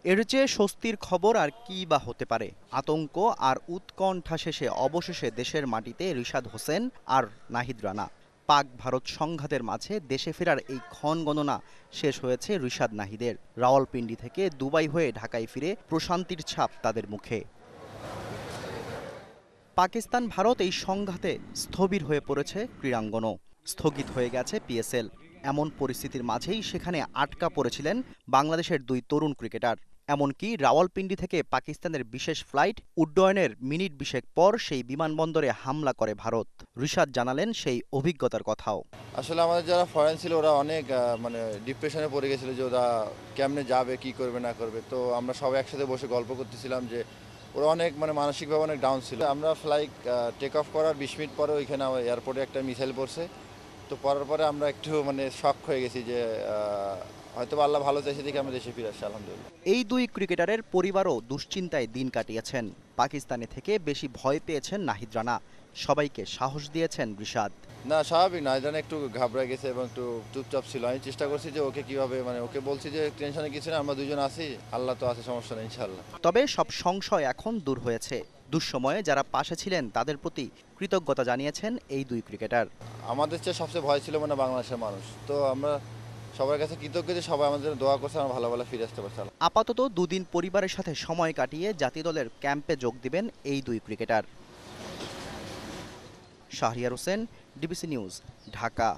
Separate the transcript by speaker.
Speaker 1: এর চেয়ে স্বস্তির খবর আর কি বা হতে পারে। আতঙ্ক আর উৎকণ্ঠা শেষে অবশেষে দেশের মাটিতে রিশাদ হোসেন আর নাহিদ রানা। পাক ভারত সংঘাতের মাঝে দেশে ফেরার এই ক্ষণ গণনা শেষ হয়েছে রিশাদ নাহিদের। রাওয়ালপিন্ডি থেকে দুবাই হয়ে ঢাকায় ফিরে প্রশান্তির ছাপ তাদের মুখে। পাকিস্তান ভারত এই সংঘাতে স্থবির হয়ে পড়েছে ক্রীড়াঙ্গনও, স্থগিত হয়ে গেছে পিএসএল। এমন পরিস্থিতির মাঝেই সেখানে আটকা পড়েছিলেন বাংলাদেশের দুই তরুণ ক্রিকেটার। এমনকি রাওয়ালপিন্ডি থেকে পাকিস্তানের বিশেষ ফ্লাইট উড্ডয়নের মিনিট ২০ পর সেই বিমানবন্দরে হামলা করে ভারত। রিশাদ জানালেন সেই অভিজ্ঞতার কথাও।
Speaker 2: আসলে আমাদের যারা ফরেন ছিল ওরা অনেক মানে ডিপ্রেশনে পড়ে গেছিল যে ওরা কেমনে যাবে, কি করবে না করবে। তো আমরা সবাই একসাথে বসে গল্প করতেছিলাম যে ওরা অনেক মানে মানসিকভাবে অনেক ডাউন ছিল। আমরা ফ্লাইট টেক অফ করার ২০ মিনিট পরে ওইখানে এয়ারপোর্টে একটা মিসাইল পড়ছে। তো পড়ার পরে আমরা একটু মানে শক হয়ে গেছি যে হয়তো আল্লাহ ভালো চাইছে দেখে আমরা দেশে ফিরে আসছি, আলহামদুলিল্লাহ।
Speaker 1: এই দুই ক্রিকেটারের পরিবারও দুশ্চিন্তায় দিন কাটিয়েছেন। পাকিস্তানে থেকে বেশি ভয় পেয়েছেন নাহিদ রানা। সবাইকে সাহস দিয়েছেন রিশাদ।
Speaker 2: না, স্বাভাবিক না, জানে একটু ঘাবড়ে গেছে এবং একটু চুপচাপ ছিল। আমি চেষ্টা করছি যে ওকে কিভাবে মানে ওকে বলছি যে টেনশনে কিছু না, আমরা দুজন আছি, আল্লাহ তো আছে, সমস্যা নেই ইনশাআল্লাহ।
Speaker 1: তবে সব সংশয় এখন দূর হয়েছে। দুঃসময়ে যারা পাশে ছিলেন তাদের প্রতি কৃতজ্ঞতা জানিয়েছেন এই দুই ক্রিকেটার।
Speaker 2: আমাদের চেয়ে সবচেয়ে ভয় ছিল মানে বাংলাদেশের মানুষ। তো আমরা সবার কাছে কৃতজ্ঞ যে সবাই আমাদের দোয়া করছে, আমরা ভালো ভালো ফিরে আসতে পারছি।
Speaker 1: আপাতত দুদিন পরিবারের সাথে সময় কাটিয়ে জাতীয় দলের ক্যাম্পে যোগ দিবেন এই দুই cricketer. Shahriar Hossain, DBC news, Dhaka.